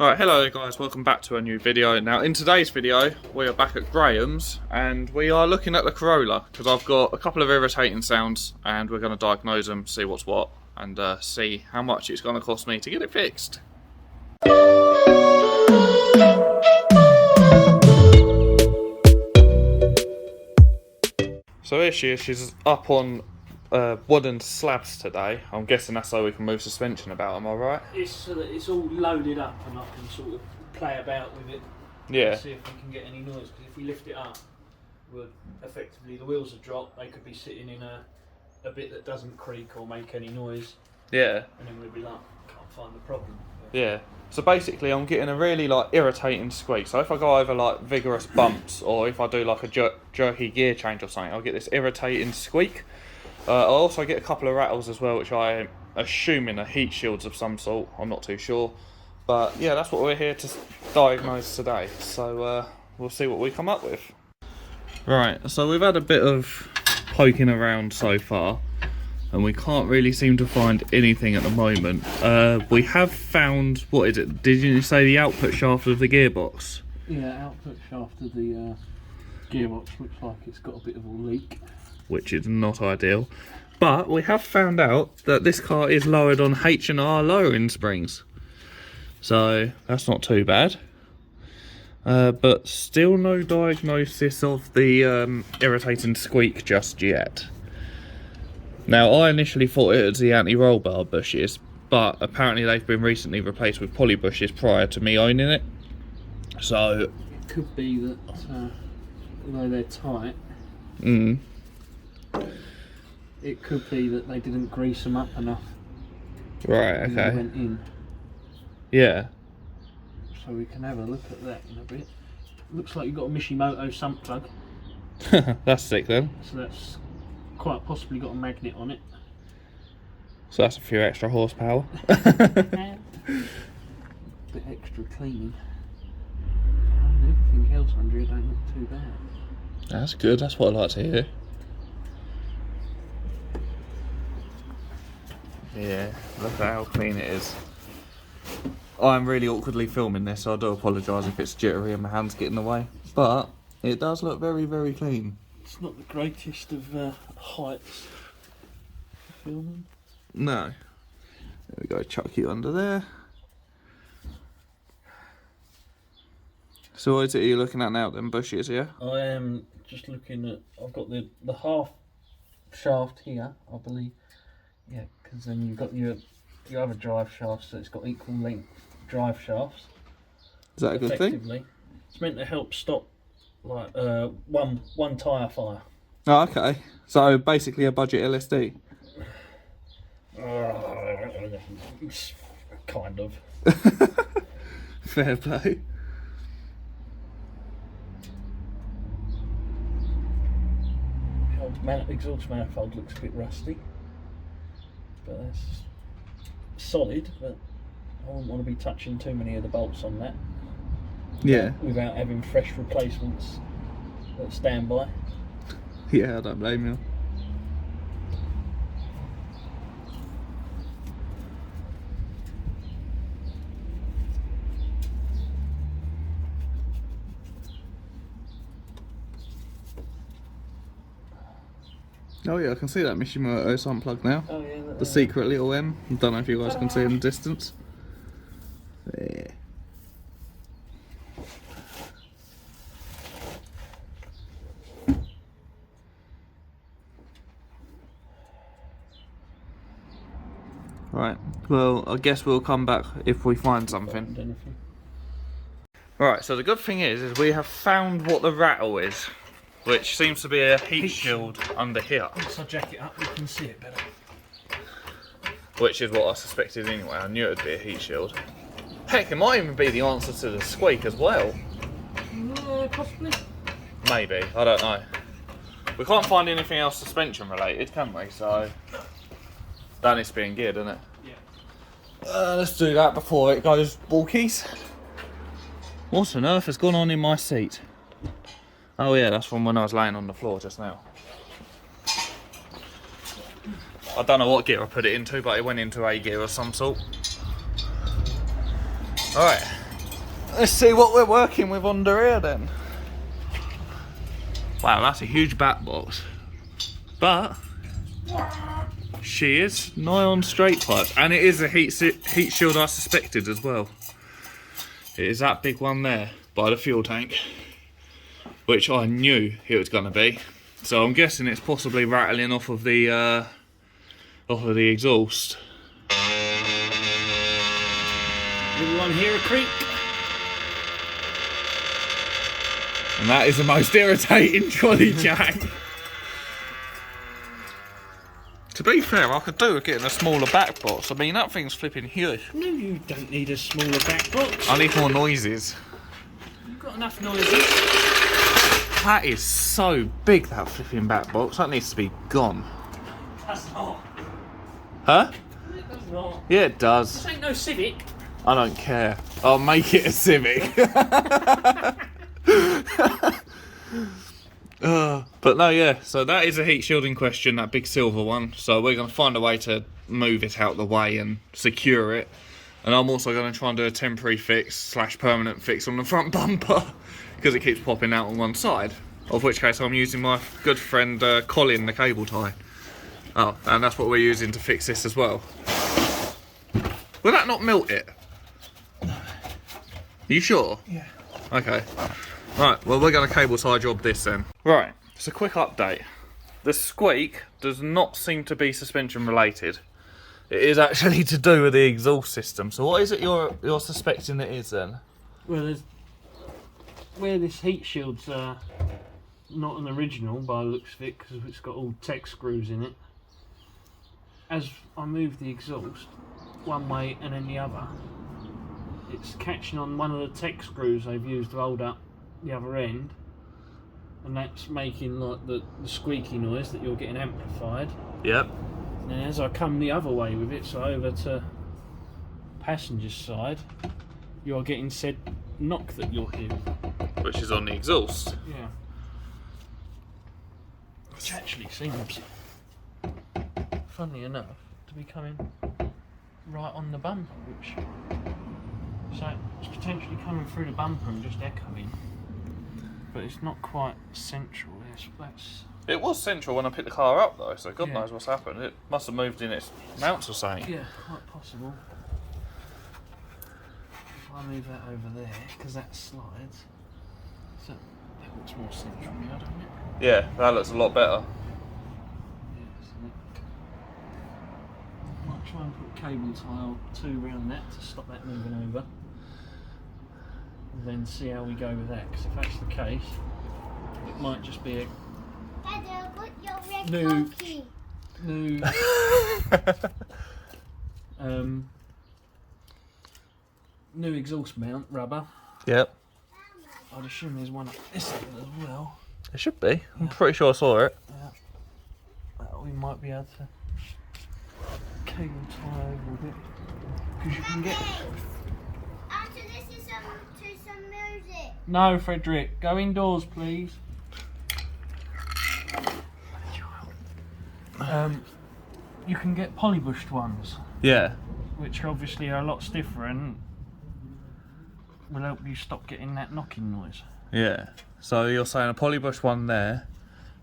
Alright, hello guys, welcome back to a new video. Now in today's video we are back at Graham's and we are looking at the Corolla because I've got a couple of irritating sounds and we're going to diagnose them, see what's what and see how much it's going to cost me to get it fixed. So here she is, she's up on wooden slabs today. I'm guessing that's so we can move suspension about, am I right? It's so that it's all loaded up and I can sort of play about with it. Yeah. And see if we can get any noise, because if we lift it up, we'll effectively the wheels will drop. They could be sitting in a bit that doesn't creak or make any noise. Yeah. And then we'll be like, can't find the problem. Yeah. So basically I'm getting a really irritating squeak. So if I go over vigorous bumps or if I do a jerky gear change or something, I'll get this irritating squeak. I also get a couple of rattles as well, which I am assuming are heat shields of some sort. I'm not too sure. But yeah, that's what we're here to diagnose today. So we'll see what we come up with. Right, so we've had a bit of poking around so far. And we can't really seem to find anything at the moment. We have found, what is it? Did you say the output shaft of the gearbox? Yeah, output shaft of the gearbox looks like it's got a bit of a leak. Which is not ideal. But we have found out that this car is lowered on H&R lowering springs. So that's not too bad. But still no diagnosis of the irritating squeak just yet. Now I initially thought it was the anti-roll bar bushes, but apparently they've been recently replaced with poly bushes prior to me owning it. So it could be that although they're tight, it could be that they didn't grease them up enough. Right, okay. They went in. Yeah. So we can have a look at that in a bit. Looks like you've got a Mishimoto sump plug. That's sick then. So that's quite possibly got a magnet on it. So that's a few extra horsepower. Bit extra cleaning. And everything else under it don't look too bad. That's good, that's what I like to hear. Yeah, look at how clean it is. I'm really awkwardly filming this, so I do apologise if it's jittery and my hands get in the way. But it does look very, very clean. It's not the greatest of heights for filming. No. There we go, chuck you under there. So what is it you're looking at now, them bushes, yeah? I am just looking at, I've got the half shaft here, I believe. Yeah, because then you've got your other drive shafts, so it's got equal length drive shafts. Is that a good thing? It's meant to help stop one tyre fire. Oh, okay. So basically a budget LSD. Kind of. Fair play. Exhaust manifold looks a bit rusty, but that's solid. But I wouldn't want to be touching too many of the bolts on that. Yeah. Without having fresh replacements that stand by. Yeah, I don't blame you. Oh yeah, I can see that Mishimoto's unplugged now. Oh yeah. The secret little M. I don't know if you guys can see in the distance. There. Right, well, I guess we'll come back if we find something. Right, so the good thing is we have found what the rattle is, which seems to be a heat shield under here. Once I jack it up, you can see it better. Which is what I suspected anyway. I knew it would be a heat shield. Heck, it might even be the answer to the squeak as well. Possibly. Maybe, I don't know. We can't find anything else suspension related, can we? So that needs to be in gear, doesn't it? Yeah. Let's do that before it goes walkies. What on earth has gone on in my seat? Oh yeah, that's from when I was laying on the floor just now. I don't know what gear I put it into, but it went into A gear of some sort. Alright, Let's see what we're working with under here then. Wow, that's a huge back box. But she is nigh on straight pipe, and it is a heat shield I suspected as well. It is that big one there by the fuel tank, which I knew it was going to be. So I'm guessing it's possibly rattling off of the exhaust. Everyone hear a creak? And that is the most irritating trolley jack. To be fair, I could do with getting a smaller back box. I mean, that thing's flipping huge. No, you don't need a smaller back box. I need more noises. You've got enough noises. That is so big, that flipping back box. That needs to be gone. That's not. Huh? It does not. Yeah, it does. This ain't no Civic. I don't care. I'll make it a Civic. But no, yeah, so that is a heat shield in question, that big silver one. So we're going to find a way to move it out of the way and secure it. And I'm also going to try and do a temporary fix / permanent fix on the front bumper, because it keeps popping out on one side. Of which case I'm using my good friend Colin, the cable tie. Oh, and that's what we're using to fix this as well. Will that not melt it? No. Are you sure? Yeah. Okay. Right, well, we're going to cable tie job this then. Right, it's a quick update. The squeak does not seem to be suspension related. It is actually to do with the exhaust system. So what is it you're suspecting it is then? Well, there's where this heat shield's not an original by the looks of it, because it's got all tech screws in it. As I move the exhaust one way and then the other, it's catching on one of the tech screws they've used to hold up the other end, and that's making like the squeaky noise that you're getting amplified. Yep. And then as I come the other way with it, so over to passenger side, you're getting said knock that you're hearing. Which is on the exhaust. Yeah. Which actually seems, funnily enough, to be coming right on the bumper, which, so it's potentially coming through the bumper and just echoing, but it's not quite central. That's It was central when I picked the car up though, so God Yeah. knows what's happened. It must have moved in its mounts or something. yeah, quite possible. If I move that over there, because that slides, so that looks more central now, doesn't it? Yeah, that looks a lot better. Yeah, so I might try and put a cable tie or two around that to stop that moving over. And then see how we go with that, because if that's the case, it might just be a Dada, put your red new coffee. new exhaust mount rubber. Yep. I'd assume there's one up this end as well. It should be. I'm pretty sure I saw it. We might be able to cable tie over a bit, because you can get. After this is some music. No, Frederick, go indoors, please. You can get polybushed ones, Yeah. which obviously are a lot stiffer and will help you stop getting that knocking noise. Yeah. So you're saying a polybush one there,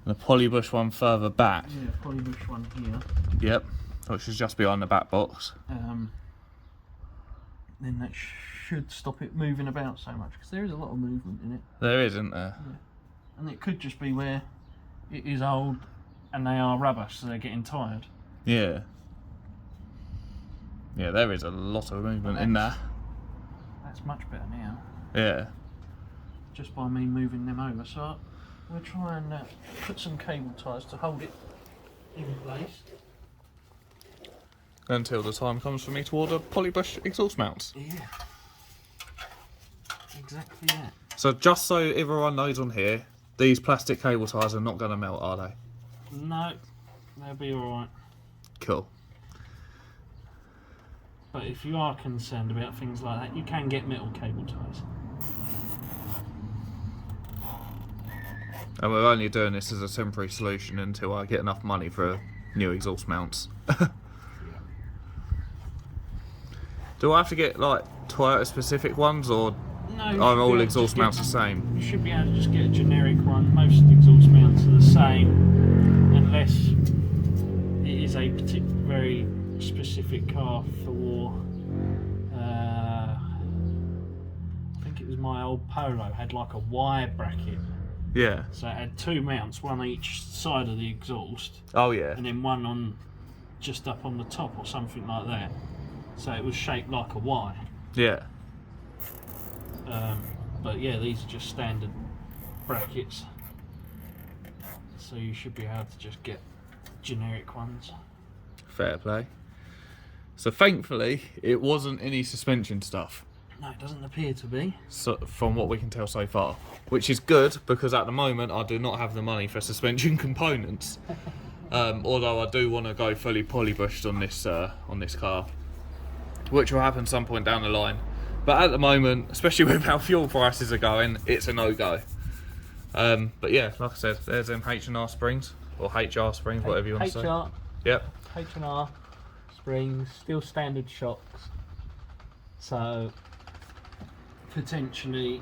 and a polybush one further back. Yeah, polybush one here. Yep. Which is just behind the back box. Then that should stop it moving about so much, because there is a lot of movement in it. There is, isn't there? And it could just be where it is old and they are rubber, so they're getting tired. Yeah. Yeah, there is a lot of movement in there. That's much better now, Yeah. just by me moving them over. So we'll try and put some cable ties to hold it in place. Until the time comes for me to order polybush exhaust mounts. Yeah. Exactly that. So just so everyone knows on here, these plastic cable ties are not going to melt, are they? No, they'll be alright. Cool. But if you are concerned about things like that, you can get metal cable ties. And we're only doing this as a temporary solution until I get enough money for new exhaust mounts. Do I have to get like Toyota specific ones, or No. Are all exhaust mounts the same? You should be able to just get a generic one. Most exhaust mounts are the same, unless it is a very specific car for. I think it was my old Polo had like a Y bracket. Yeah. So it had two mounts, one each side of the exhaust, Oh yeah. and then one on just up on the top or something like that. So it was shaped like a Y. Yeah. But yeah, these are just standard brackets. So you should be able to just get generic ones. Fair play. So thankfully, it wasn't any suspension stuff. No, it doesn't appear to be. So, from what we can tell so far, which is good because at the moment I do not have the money for suspension components. Although I do want to go fully polybushed on this car, which will happen some point down the line. But at the moment, especially with how fuel prices are going, it's a no-go. But yeah, like I said, there's them H&R springs or HR springs, whatever you want to say. HR. Yep. H&R springs, still standard shocks. So potentially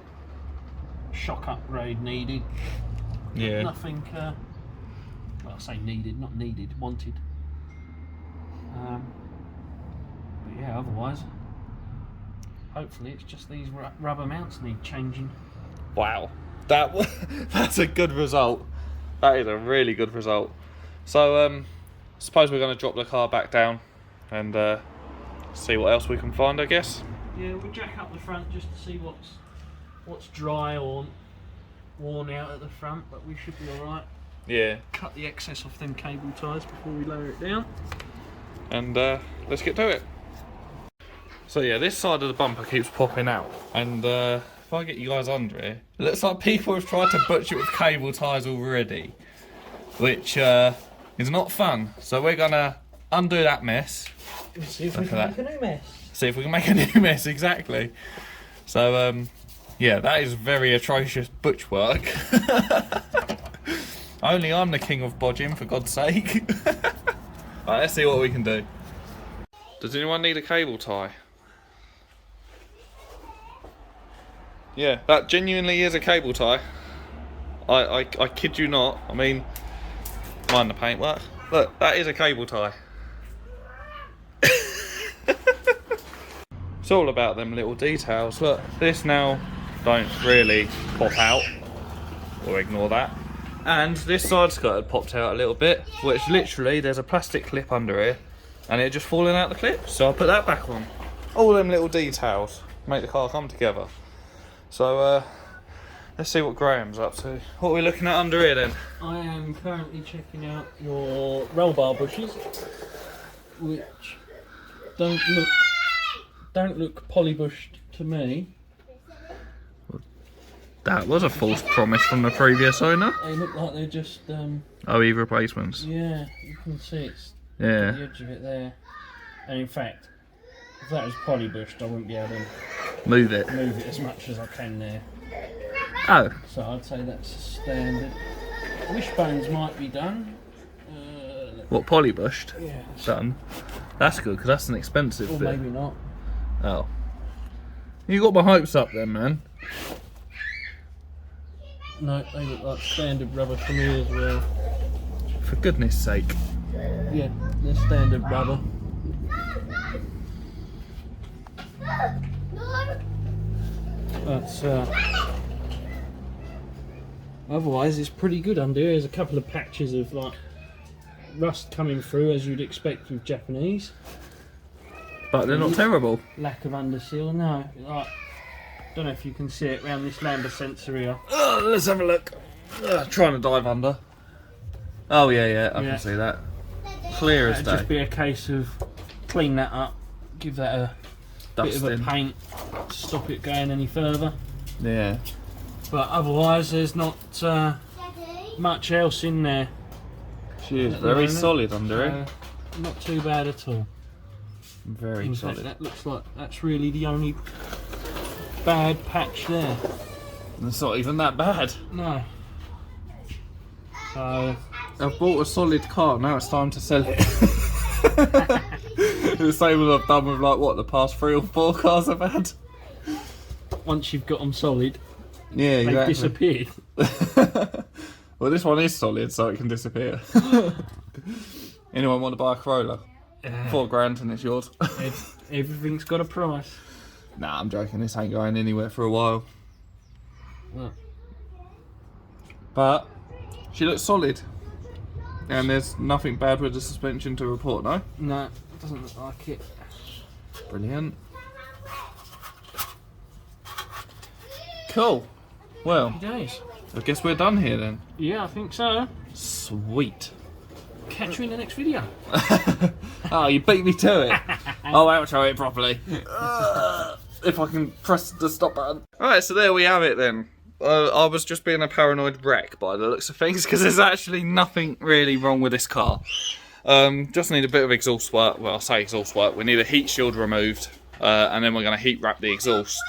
shock upgrade needed. Yeah. Nothing. Well, I say needed, not needed, wanted. But yeah, otherwise, hopefully it's just these rubber mounts need changing. Wow, that's a good result. That is a really good result. So suppose we're going to drop the car back down and see what else we can find, I guess. Yeah, we'll jack up the front just to see what's dry or worn out at the front, but we should be alright. Yeah. Cut the excess off them cable ties before we lower it down. And let's get to it. So yeah, this side of the bumper keeps popping out, and if I get you guys under here, it looks like people have tried to butcher it with cable ties already, which is not fun. So we're gonna undo that mess. Let's see if we can make a new mess. See if we can make a new mess, exactly. So yeah, that is very atrocious butch work. Only I'm the king of bodging, for God's sake. Right, let's see what we can do. Does anyone need a cable tie? Yeah, that genuinely is a cable tie. I kid you not. I mean, mind the paintwork. Look, that is a cable tie. It's all about them little details. Look, this now don't really pop out, or ignore that. And this side skirt had popped out a little bit, which literally there's a plastic clip under here, and it just falling out the clip. So I put that back on. All them little details make the car come together. So let's see what Graham's up to. What are we looking at under here then? I am currently checking out your roll bar bushes, which don't look polybushed to me. That was a false promise from the previous owner. They look like they're just OE replacements. yeah, you can see it's Yeah. the edge of it there. And in fact, if that was polybushed, I wouldn't be able to Move it. move it as much as I can there. Oh. So I'd say that's standard. Wishbones might be done. What, polybushed? Yeah. Done. That's good, because that's an expensive Or bit. maybe not. Oh. You got my hopes up then, man. No, they look like standard rubber for me as well. For goodness sake. Yeah, they're standard rubber. But otherwise it's pretty good under here. There's a couple of patches of like rust coming through, as you'd expect with Japanese. But they're not terrible. Lack of underseal, no. Like, don't know if you can see it around this lambda sensor here. Let's have a look. Trying to dive under. Oh yeah, I Yeah. can see that. Clear as It'd day. just be a case of clean that up, give that a bit of a Dusting. paint, stop it going any further. Yeah. But otherwise, there's not much else in there. She is At the very moment, solid under it. Not too bad at all. Very In fact, solid. that looks like that's really the only bad patch there. It's not even that bad. No. So I've bought a solid car, now it's time to sell it. The same as I've done with like what, the past 3 or 4 cars I've had. But once you've got them solid, Yeah, they've exactly. disappeared. Well, this one is solid, so it can disappear. Anyone want to buy a Corolla? $4,000 and it's yours. Everything's got a price. Nah, I'm joking. This ain't going anywhere for a while. Look. But she looks solid. And there's nothing bad with the suspension to report, no? No, it doesn't look like it. Brilliant. Cool. Well, Happy days. I guess we're done here then. Yeah, I think so. Sweet. Catch you in the next video. Oh, you beat me to it. I'll outro it properly. If I can press the stop button. Alright, so there we have it then. I was just being a paranoid wreck by the looks of things, because there's actually nothing really wrong with this car. Just need a bit of exhaust work. Well, I say exhaust work. We need a heat shield removed, and then we're going to heat wrap the exhaust.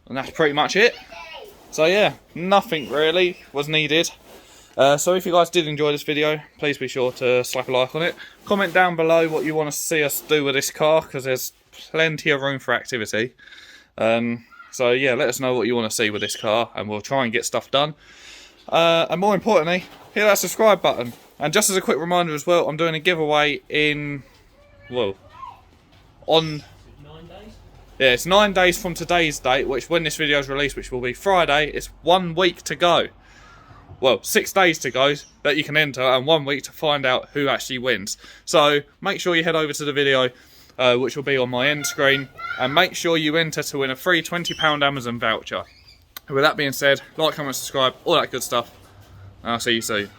And that's pretty much it. So yeah, nothing really was needed. So if you guys did enjoy this video, please be sure to slap a like on it. Comment down below what you want to see us do with this car, because there's plenty of room for activity. So yeah, let us know what you want to see with this car, and we'll try and get stuff done. And more importantly, hit that subscribe button. And just as a quick reminder as well, I'm doing a giveaway in, well, on... 9 days? Yeah, it's 9 days from today's date, which when this video is released, which will be Friday, it's 1 week to go. Well, 6 days to go that you can enter, and 1 week to find out who actually wins. So make sure you head over to the video, which will be on my end screen, and make sure you enter to win a free £20 Amazon voucher. With that being said, like, comment, subscribe, all that good stuff, and I'll see you soon.